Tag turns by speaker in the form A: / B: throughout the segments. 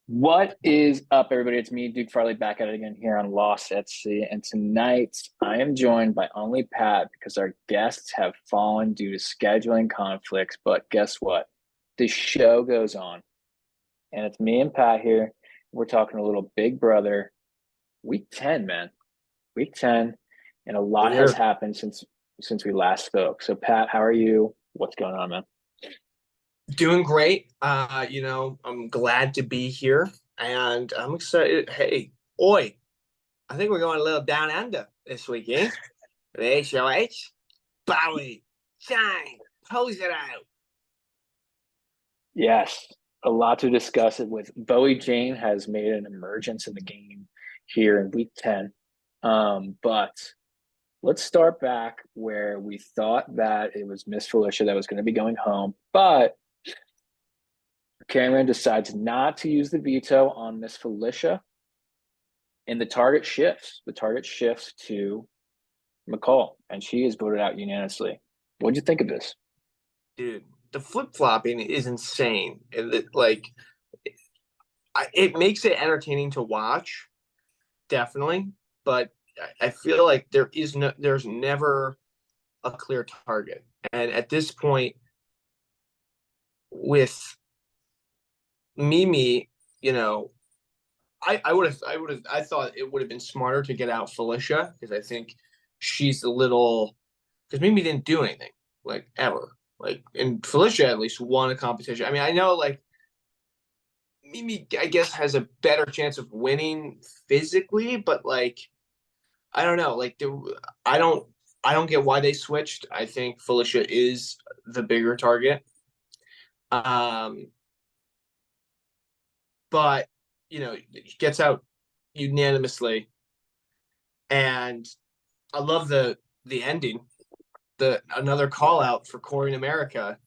A: What is up, everybody? It's me, Duke Farley, back at it again here on Lost at Sea. And tonight I am joined by only Pat because our guests have fallen due to scheduling conflicts. But guess what? The show goes on. And it's me and Pat here. We're talking a little Big Brother week 10, man. Week 10. And a lot has
B: Here.
A: happened since we last spoke. So Pat, how are you? What's going on, man?
B: Doing great. I'm glad to be here and I'm excited. Hey, oi, I think we're going a little down under this week, eh? The HOH, Bowie, shine, pose it out.
A: Yes, a lot to discuss it with. Bowie Jane has made an emergence in the game here in week 10. But let's start back where we thought that it was Miss Felicia that was going to be going home. But Cameron decides not to use the veto on Miss Felicia, and the target shifts. The target shifts to McCall, and she is voted out unanimously. What'd you think of this?
B: Dude, the flip-flopping is insane. It makes it entertaining to watch, definitely, but I feel like there's never a clear target. And at this point, with Mimi, you know, I thought it would have been smarter to get out Felicia because I think she's a little because Mimi didn't do anything like ever. Like and Felicia at least won a competition. I mean, I know like Mimi I guess has a better chance of winning physically, but like I don't know. I don't I don't get why they switched. I think Felicia is the bigger target. Um, but he gets out unanimously, and I love the ending, the another call out for Corey in America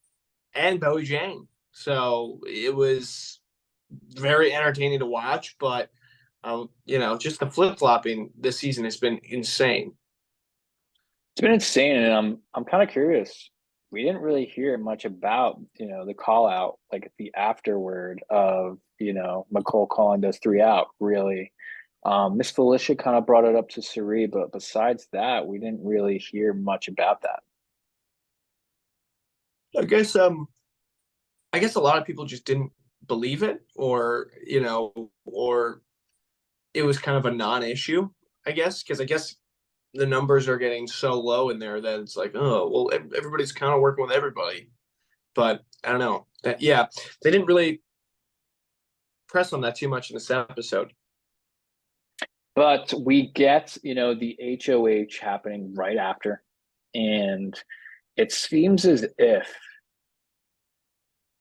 B: and Bowie Jane. So it was very entertaining to watch, but just the flip flopping this season has been insane.
A: It's been insane, and I'm kind of curious. We didn't really hear much about the call out, like the afterword of McCole calling those three out. Really, Miss Felicia kind of brought it up to Suri, but besides that, we didn't really hear much about that.
B: I guess I guess a lot of people just didn't believe it, or it was kind of a non-issue. I guess because I guess the numbers are getting so low in there that it's like, oh, well, everybody's kind of working with everybody. But I don't know. Yeah, they didn't really press on that too much in this episode.
A: But we get the HOH happening right after, and it seems as if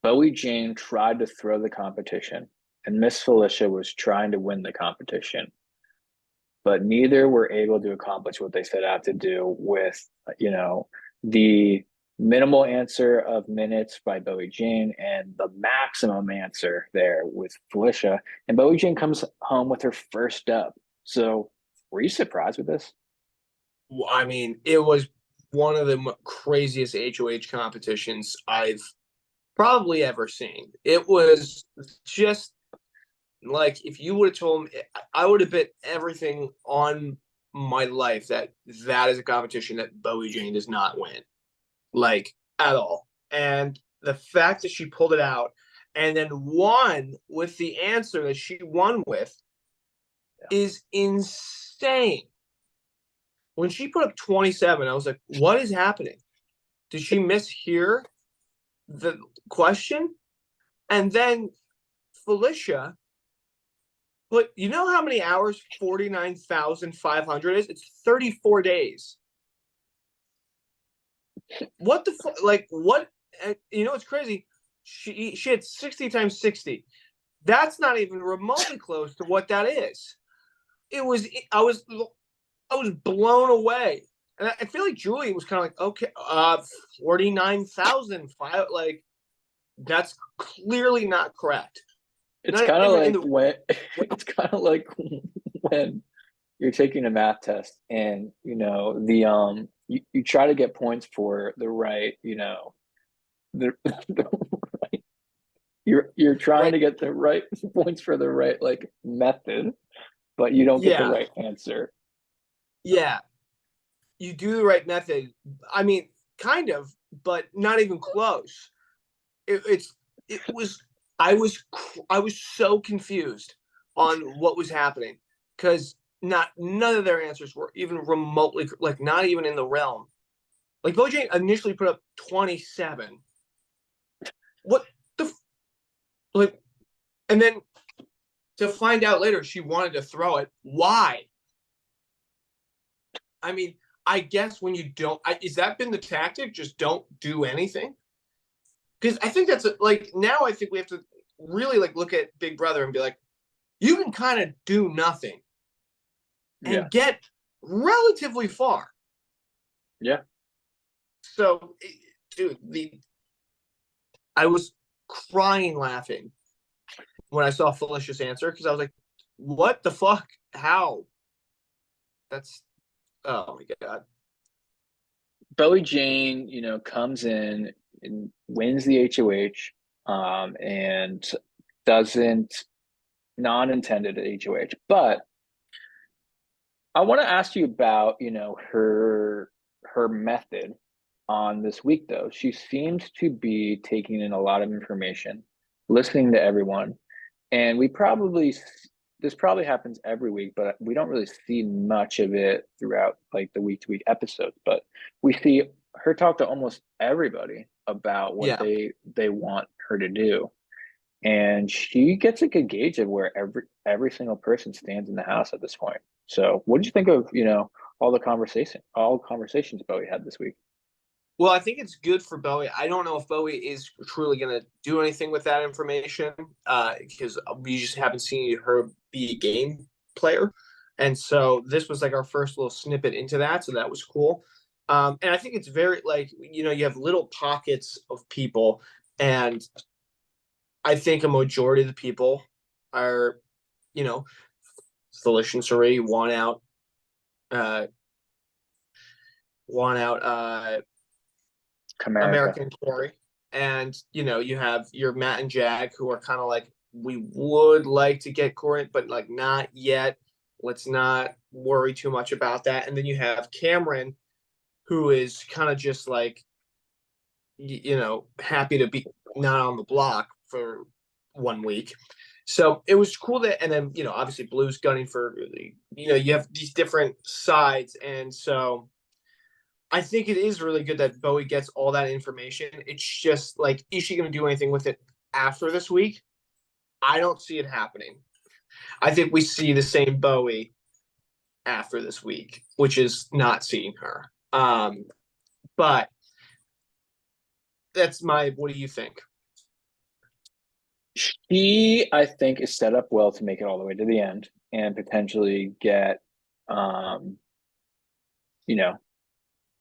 A: Bowie Jane tried to throw the competition, and Miss Felicia was trying to win the competition, but neither were able to accomplish what they set out to do with, the minimal answer of minutes by Bowie Jane and the maximum answer there with Felicia. And Bowie Jane comes home with her first dub. So, were you surprised with this?
B: I mean, it was one of the craziest HOH competitions I've probably ever seen. It was just like if you would have told me, I would have bet everything on my life that that is a competition that Bowie Jane does not win, like at all. And the fact that she pulled it out and then won with the answer that she won with is insane. When she put up 27, I was like, what is happening? Did she mishear the question? And then Felicia, but you know how many hours 49,500 is? It's 34 days. What the fuck? Like, what? It's crazy. She had 60 times 60. That's not even remotely close to what that is. It was, I was blown away. And I feel like Julie was kind of like, okay, 49,005. Like, that's clearly not correct.
A: It's
B: Not
A: kind of
B: even in
A: like
B: the
A: when it's kind of like when you're taking a math test and you try to get points for the right, the, the You're trying
B: Right.
A: to get the right points for the right like method, but you don't get the
B: Yeah.
A: right answer.
B: Yeah. You do the right method. I mean, kind of, but not even close. It was I was so confused on what was happening because none of their answers were even remotely like not even in the realm. Like Bojang initially put up 27. What the like, and then to find out later she wanted to throw it. Why? I mean, I guess when you don't, is that been the tactic? Just don't do anything. Because I think that's like now I think we have to really like look at Big Brother and be like, you can kind of do nothing
A: Yeah.
B: and get relatively far.
A: Yeah.
B: So, dude, I was crying laughing when I saw Felicia's answer because I was like, what the fuck? How? That's oh my god.
A: Bowie Jane, comes in and wins the HOH, and doesn't non-intended HOH. But I want to ask you about, her method on this week though. She seems to be taking in a lot of information, listening to everyone, and this probably happens every week, but we don't really see much of it throughout like the week to week episodes. But we see her talk to almost everybody about what
B: Yeah.
A: they want her to do, and she gets a good gauge of where every single person stands in the house at this point. So, what did you think of all conversations Bowie had this week?
B: Well, I think it's good for Bowie. I don't know if Bowie is truly going to do anything with that information because we just haven't seen her be a game player. And so this was like our first little snippet into that. So that was cool. And I think it's very like, you have little pockets of people. And I think a majority of the people are, you know, Felicia and Suri uh, want out
A: Comerica.
B: American Corey. And you have your Matt and Jag who are kind of like, we would like to get Corey, but like not yet. Let's not worry too much about that. And then you have Cameron, who is kind of just like, happy to be not on the block for 1 week. So it was cool that, and then obviously Blue's gunning for, you have these different sides, and so I think it is really good that Bowie gets all that information. It's just like, is she going to do anything with it after this week? I don't see it happening. I think we see the same Bowie after this week, which is not seeing her. But that's what do you think?
A: She, I think, is set up well to make it all the way to the end and potentially get, um, you know,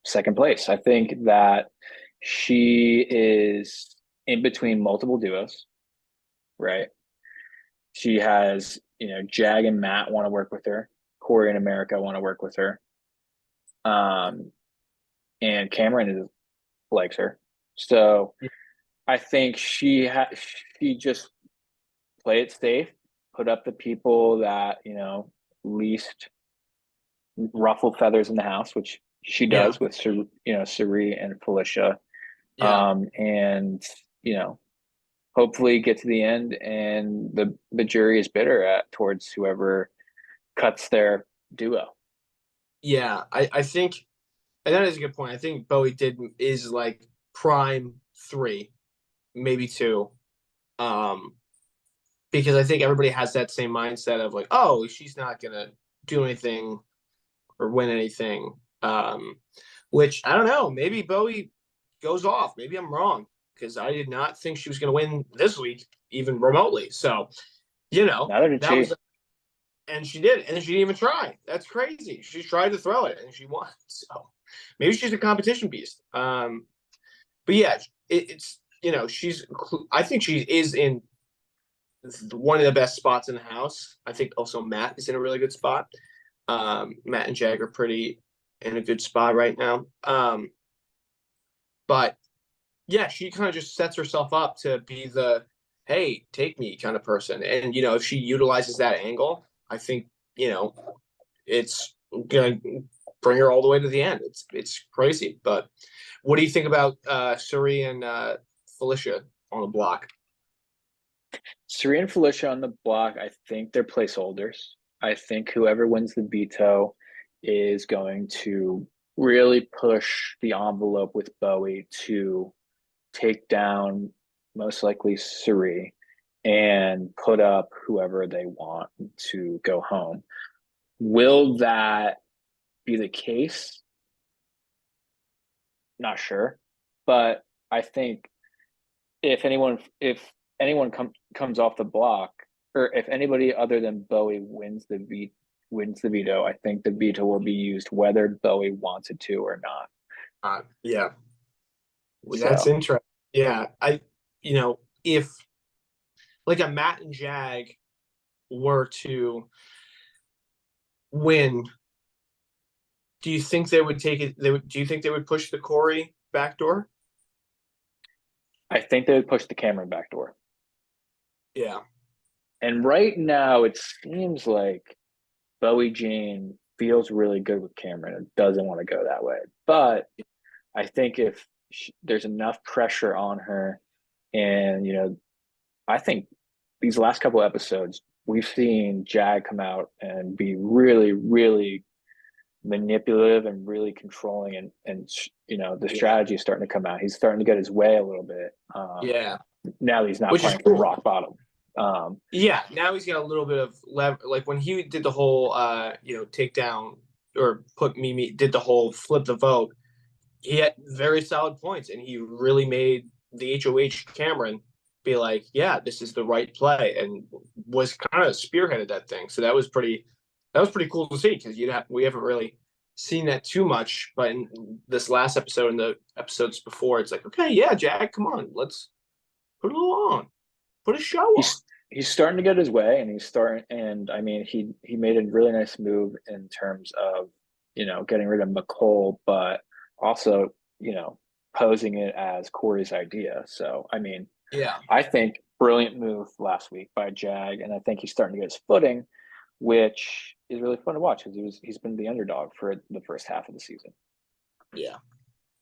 A: second place. I think that she is in between multiple duos, right? She has, Jag and Matt want to work with her. Corey and America want to work with her. Um, and Cameron likes her. So I think she just play it safe, put up the people that, least ruffle feathers in the house, which she
B: Yeah,
A: does with Suri and Felicia.
B: yeah,
A: And, hopefully get to the end and the jury is bitter towards whoever cuts their duo.
B: yeah. I think, and that is a good point. I think Bowie is like prime 3, maybe 2. Um, because I think everybody has that same mindset of like, oh, she's not gonna do anything or win anything. Which I don't know. Maybe Bowie goes off. Maybe I'm wrong because I did not think she was gonna win this week, even remotely. So,
A: Neither did
B: that
A: she.
B: was, and she did, and she didn't even try. That's crazy. She tried to throw it and she won. So maybe she's a competition beast. But yeah, it's she's. I think she is in one of the best spots in the house. I think also Matt is in a really good spot. Matt and Jag are pretty in a good spot right now. But yeah, she kind of just sets herself up to be the hey, take me kind of person. And, if she utilizes that angle, I think, it's going to bring her all the way to the end. It's crazy. But what do you think about Suri and Felicia on the block?
A: Serena and Felicia on the block, I think they're placeholders. I think whoever wins the veto is going to really push the envelope with Bowie to take down most likely Suri and put up whoever they want to go home. Will that be the case? Not sure. But I think if anyone comes off the block, or if anybody other than Bowie wins the veto, I think the veto will be used whether Bowie wants it to or not.
B: Yeah, well, that's
A: So
B: interesting. Yeah, if like a Matt and Jag were to win, do you think they would take it? Do you think they would push the Corey backdoor?
A: I think they would push the Cameron back door.
B: Yeah,
A: And right now, it seems like Bowie Jean feels really good with Cameron and doesn't want to go that way. But I think if there's enough pressure on her, and I think these last couple episodes, we've seen Jag come out and be really, really manipulative and really controlling, and the
B: yeah,
A: strategy is starting to come out. He's starting to get his way a little bit.
B: yeah.
A: Now that he's not
B: Which is
A: playing from
B: cool.
A: rock bottom.
B: Yeah, now he's got a little bit of like when he did the whole takedown or put me did the whole flip the vote. He had very solid points, and he really made the HOH Cameron be like, yeah, this is the right play, and was kind of spearheaded that thing. So that was pretty cool to see, because we haven't really seen that too much. But in this last episode and the episodes before, it's like, okay, yeah, Jack, come on, let's put it on, put a show on.
A: He's starting to get his way, and I mean, he made a really nice move in terms of getting rid of McCole, but also posing it as Corey's idea. So I mean,
B: Yeah,
A: I think brilliant move last week by Jag, and I think he's starting to get his footing, which is really fun to watch because he's been the underdog for the first half of the season.
B: yeah,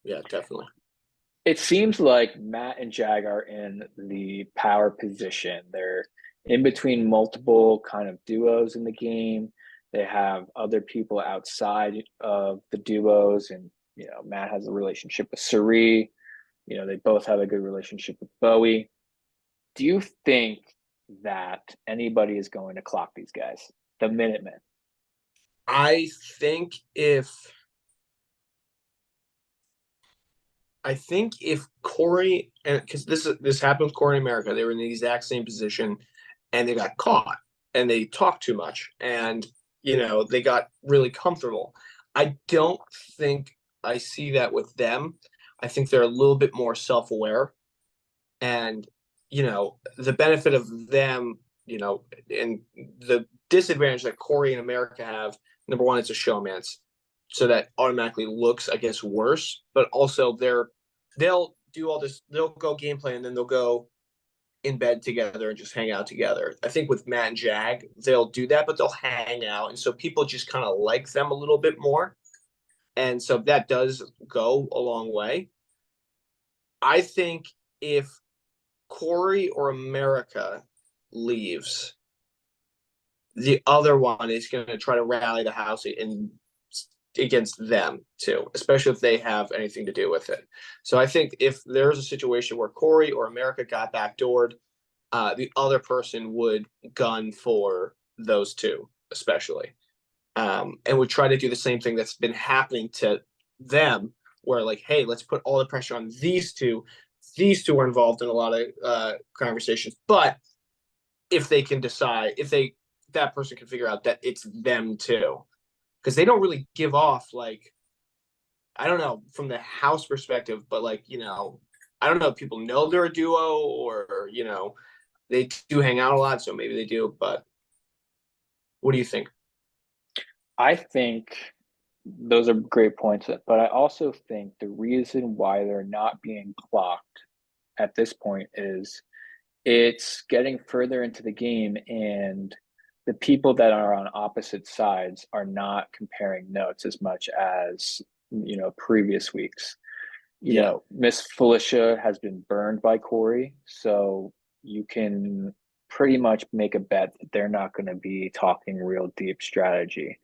B: yeah, definitely.
A: It seems like Matt and Jag are in the power position. They're in between multiple kind of duos in the game. They have other people outside of the duos, and Matt has a relationship with Suri. They both have a good relationship with Bowie. Do you think that anybody is going to clock these guys, the Minutemen?
B: I think if I think if Corey, and because this happened with Corey in America, they were in the exact same position, and they got caught, and they talked too much, and they got really comfortable. I don't think I see that with them. I think they're a little bit more self-aware, and the benefit of them, and the disadvantage that Corey and America have. Number one, it's a showman's, so that automatically looks, I guess, worse. But also, they'll do all this. They'll go gameplay, and then they'll go in bed together and just hang out together. I think with Matt and Jag, they'll do that, but they'll hang out, and so people just kind of like them a little bit more, and so that does go a long way. I think if Corey or America leaves, the other one is going to try to rally the house in against them too, especially if they have anything to do with it. So I think if there's a situation where Corey or America got backdoored, the other person would gun for those two, especially, and would try to do the same thing that's been happening to them, where like, hey, let's put all the pressure on these two. These two are involved in a lot of conversations, but if they can decide, that person can figure out that it's them too, because they don't really give off, like, I don't know from the house perspective, but like I don't know if people know they're a duo, or they do hang out a lot, so maybe they do. But what do you think?
A: I think those are great points, but I also think the reason why they're not being clocked at this point is it's getting further into the game, and the people that are on opposite sides are not comparing notes as much as previous weeks.
B: Yeah.
A: Miss Felicia has been burned by Corey, so you can pretty much make a bet that they're not going to be talking real deep strategy.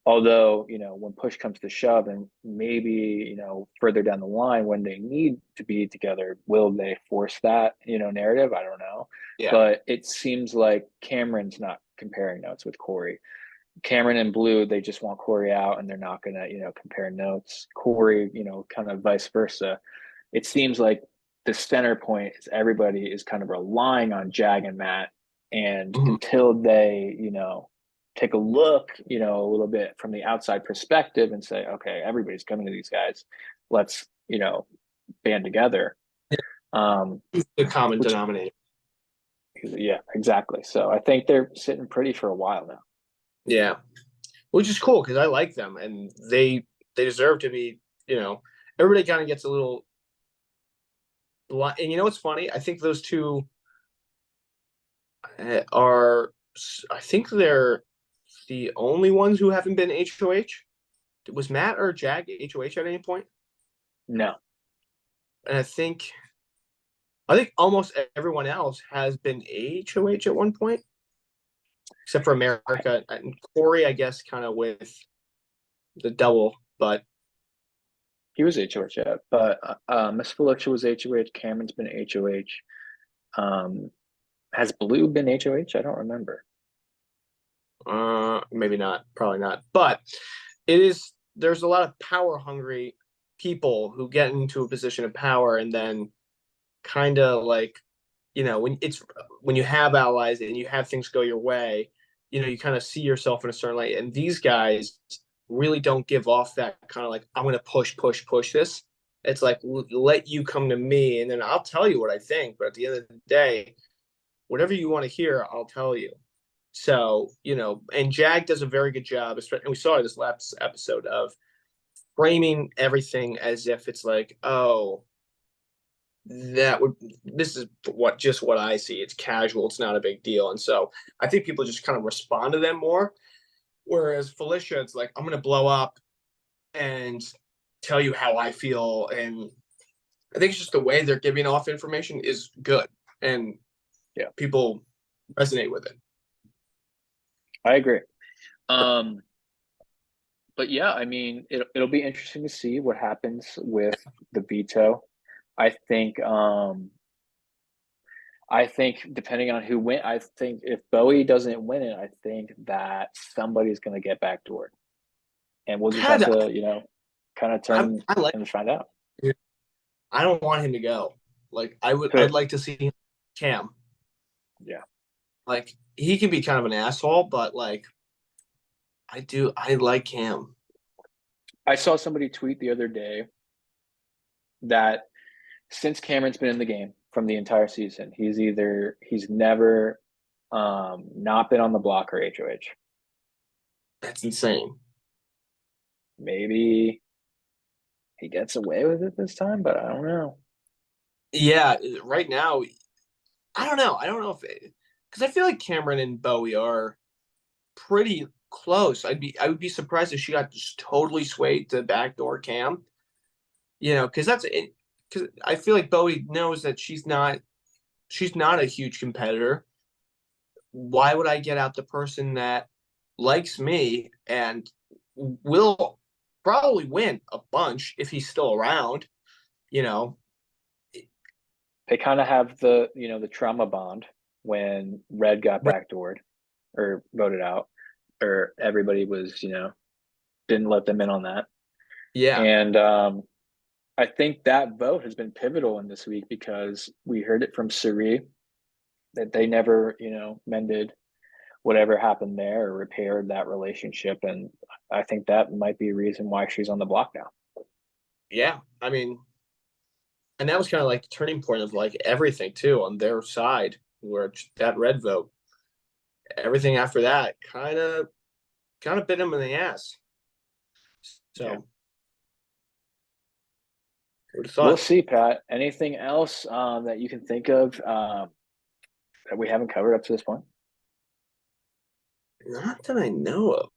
A: Although, when push comes to shove, and maybe, further down the line when they need to be together, will they force that, narrative? I don't know.
B: Yeah.
A: But it seems like Cameron's not comparing notes with Corey. Cameron and Blue, they just want Corey out and they're not gonna, compare notes. Corey, kind of vice versa. It seems like the center point is everybody is kind of relying on Jag and Matt. And
B: Mhm.
A: until they, take a look, a little bit from the outside perspective and say, okay, everybody's coming to these guys. Let's, band together. Um,
B: The common
A: which
B: denominator.
A: yeah, exactly. So I think they're sitting pretty for a while now.
B: Yeah. Which is cool because I like them and they deserve to be, everybody kind of gets a little and you know what's funny? I think those two are I think they're the only ones who haven't been HOH. Was Matt or Jag HOH at any point?
A: No.
B: And I think almost everyone else has been HOH at one point, except for America and Corey, I guess, kind of with the double. But
A: He was HOH, yeah. But Miss Felicia was HOH. Cameron's been HOH. Has Blue been HOH? I don't remember.
B: maybe not, probably not. But it is. There's a lot of power hungry people who get into a position of power and then kind of like, when you have allies and you have things go your way, you kind of see yourself in a certain light. And these guys really don't give off that kind of like, I'm going to push this. It's like, let you come to me and then I'll tell you what I think. But at the end of the day, whatever you want to hear, I'll tell you. So, and Jag does a very good job, and we saw this last episode of framing everything as if it's like, oh, this is what I see. It's casual, it's not a big deal. And so I think people just kind of respond to them more. Whereas Felicia, it's like, I'm gonna blow up and tell you how I feel. And I think it's just the way they're giving off information is good. And
A: Yeah,
B: people resonate with it.
A: I agree. Um, but yeah, I mean, it'll be interesting to see what happens with the veto. I think I think depending on who win, I think if Bowie doesn't win it, I think that somebody's going to get backdoored, and we'll just have
B: Kind of,
A: to, kind of turn
B: I like.
A: and find out.
B: I don't want him to go. Like
A: Who?
B: I'd like to see Cam.
A: Yeah,
B: Like he can be kind of an asshole, but like I like Cam.
A: I saw somebody tweet the other day that since Cameron's been in the game from the entire season, he's never not been on the block or HOH.
B: That's insane.
A: Maybe he gets away with it this time, but I don't know.
B: Yeah, right now, I don't know. I don't know if because I feel like Cameron and Bowie are pretty close. I would be surprised if she got just totally swayed to backdoor Cam. Because that's it. Because I feel like Bowie knows that she's not a huge competitor. Why would I get out the person that likes me and will probably win a bunch if he's still around? You know,
A: They kind of have the trauma bond when Red got backdoored or voted out, or everybody was, didn't let them in on that.
B: yeah,
A: And I think that vote has been pivotal in this week because we heard it from Suri that they never, mended whatever happened there or repaired that relationship. And I think that might be a reason why she's on the block now.
B: yeah. I mean, and that was kind of like the turning point of like everything too on their side, where that red vote, everything after that kind of bit him in the ass.
A: Yeah.
B: So, would have
A: We'll
B: thought.
A: see, Pat. Anything else that you can think of that we haven't covered up to this point?
B: Not that I know of.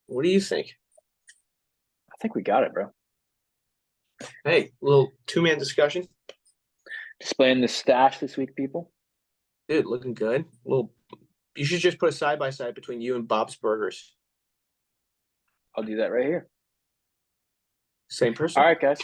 B: What do you think?
A: I think we got it, bro.
B: Hey, little two-man discussion.
A: Displaying the stash this week, people.
B: Dude, looking good. Little. You should just put a side by side between you and Bob's Burgers.
A: I'll do that right here.
B: Same person.
A: All right, guys.